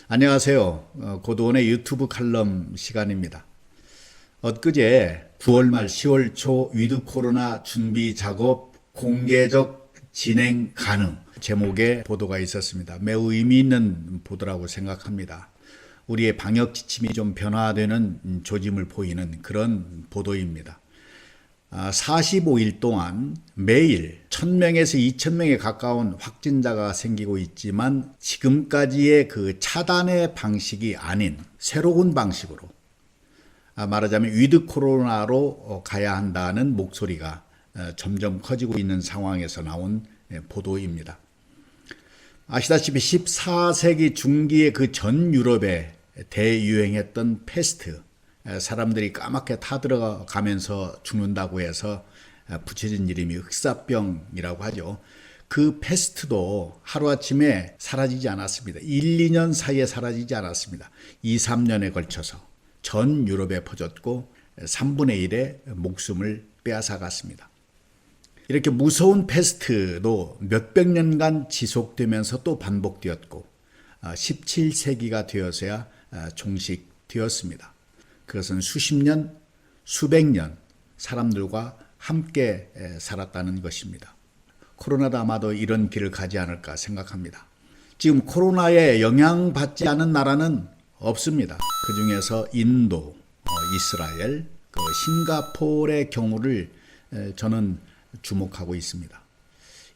안녕하세요. 고도원의 유튜브 칼럼 시간입니다. 엊그제 9월 말 10월 초 위드 코로나 준비 작업 공개적 진행 가능 제목의 보도가 있었습니다. 매우 의미 있는 보도라고 생각합니다. 우리의 방역 지침이 좀 변화되는 조짐을 보이는 그런 보도입니다. 45일 동안 매일 1000명에서 2000명에 가까운 확진자가 생기고 있지만 지금까지의 그 차단의 방식이 아닌 새로운 방식으로 말하자면 위드 코로나로 가야 한다는 목소리가 점점 커지고 있는 상황에서 나온 보도입니다. 아시다시피 14세기 중기에 그 전 유럽에 대유행했던 패스트, 사람들이 까맣게 타들어가면서 죽는다고 해서 붙여진 이름이 흑사병이라고 하죠. 그 패스트도 하루아침에 사라지지 않았습니다. 1, 2년 사이에 사라지지 않았습니다. 2, 3년에 걸쳐서 전 유럽에 퍼졌고 3분의 1의 목숨을 빼앗아갔습니다. 이렇게 무서운 패스트도 몇백 년간 지속되면서 또 반복되었고 17세기가 되어서야 종식되었습니다. 그것은 수십 년, 수백 년 사람들과 함께 살았다는 것입니다. 코로나도 아마도 이런 길을 가지 않을까 생각합니다. 지금 코로나에 영향받지 않은 나라는 없습니다. 그 중에서 인도, 이스라엘, 싱가포르의 경우를 저는 주목하고 있습니다.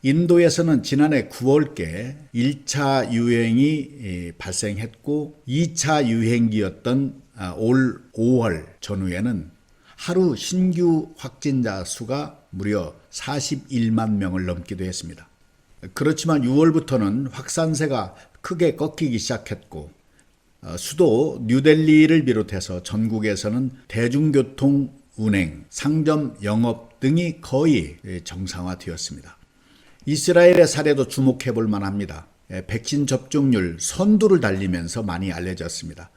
인도에서는 지난해 9월께 1차 유행이 발생했고 2차 유행기였던 올 5월 전후에는 하루 신규 확진자 수가 무려 41만 명을 넘기도 했습니다. 그렇지만 6월부터는 확산세가 크게 꺾이기 시작했고 수도 뉴델리를 비롯해서 전국에서는 대중교통 운행, 상점 영업 등이 거의 정상화되었습니다. 이스라엘의 사례도 주목해 볼 만합니다. 백신 접종률 선두를 달리면서 많이 알려졌습니다.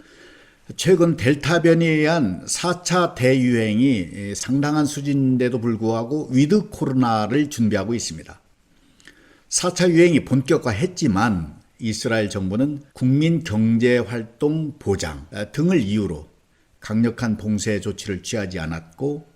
최근 델타 변이에 의한 4차 대유행이 상당한 수준인데도 불구하고 위드 코로나를 준비하고 있습니다. 4차 유행이 본격화했지만 이스라엘 정부는 국민 경제활동 보장 등을 이유로 강력한 봉쇄 조치를 취하지 않았고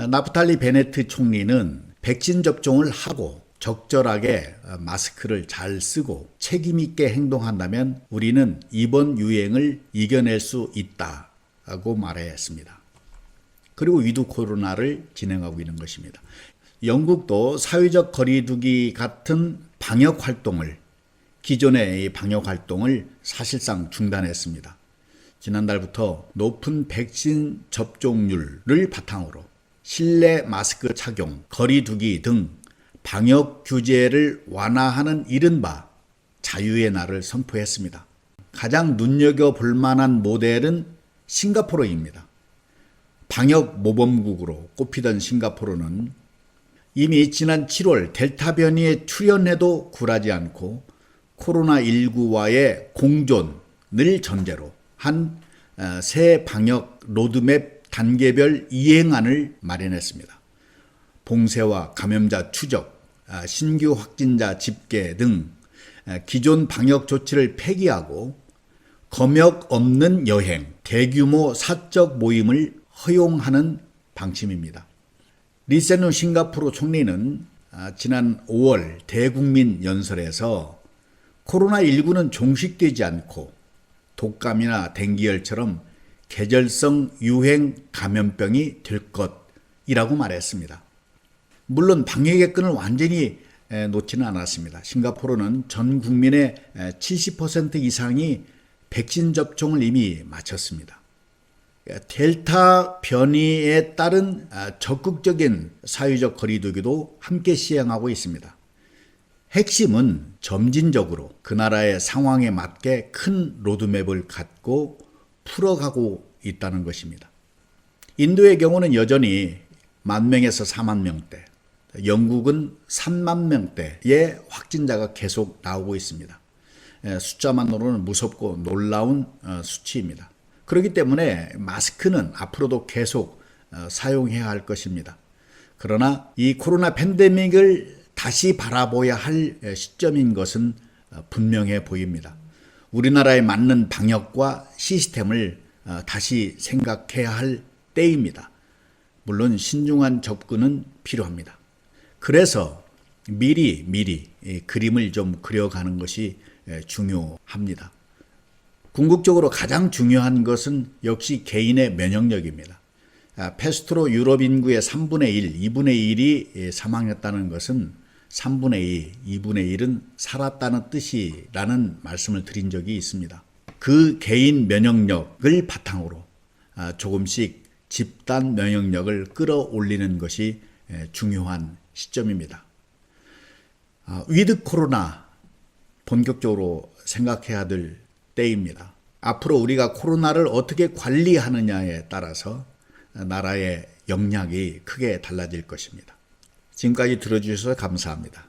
나프탈리 베네트 총리는 백신 접종을 하고 적절하게 마스크를 잘 쓰고 책임 있게 행동한다면 우리는 이번 유행을 이겨낼 수 있다고 말했습니다. 그리고 위드 코로나를 진행하고 있는 것입니다. 영국도 사회적 거리두기 같은 방역 활동을 기존의 방역 활동을 사실상 중단했습니다. 지난달부터 높은 백신 접종률을 바탕으로 실내 마스크 착용, 거리두기 등 방역 규제를 완화하는 이른바 자유의 날을 선포했습니다. 가장 눈여겨볼 만한 모델은 싱가포르입니다. 방역 모범국으로 꼽히던 싱가포르는 이미 지난 7월 델타 변이에 출현해도 굴하지 않고 코로나19와의 공존을 전제로 한 새 방역 로드맵 단계별 이행안을 마련했습니다. 봉쇄와 감염자 추적, 신규 확진자 집계 등 기존 방역 조치를 폐기하고 검역 없는 여행, 대규모 사적 모임을 허용하는 방침입니다. 리세누 싱가포르 총리는 지난 5월 대국민 연설에서 코로나19는 종식되지 않고 독감이나 댕기열처럼 계절성 유행 감염병이 될 것이라고 말했습니다. 물론 방역의 끈을 완전히 놓지는 않았습니다. 싱가포르는 전 국민의 70% 이상이 백신 접종을 이미 마쳤습니다. 델타 변이에 따른 적극적인 사회적 거리두기도 함께 시행하고 있습니다. 핵심은 점진적으로 그 나라의 상황에 맞게 큰 로드맵을 갖고 풀어가고 있다는 것입니다. 인도의 경우는 여전히 10,000명에서 40,000명대, 영국은 30,000명대의 확진자가 계속 나오고 있습니다. 숫자만으로는 무섭고 놀라운 수치입니다. 그렇기 때문에 마스크는 앞으로도 계속 사용해야 할 것입니다. 그러나 이 코로나 팬데믹을 다시 바라봐야 할 시점인 것은 분명해 보입니다. 우리나라에 맞는 방역과 시스템을 다시 생각해야 할 때입니다. 물론 신중한 접근은 필요합니다. 그래서 미리 그림을 좀 그려가는 것이 중요합니다. 궁극적으로 가장 중요한 것은 역시 개인의 면역력입니다. 패스트로 유럽 인구의 3분의 1, 2분의 1이 사망했다는 것은 3분의 2, 2분의 1은 살았다는 뜻이라는 말씀을 드린 적이 있습니다. 그 개인 면역력을 바탕으로 조금씩 집단 면역력을 끌어올리는 것이 중요한 시점입니다. 위드 코로나 본격적으로 생각해야 될 때입니다. 앞으로 우리가 코로나를 어떻게 관리하느냐에 따라서 나라의 역량이 크게 달라질 것입니다. 지금까지 들어주셔서 감사합니다.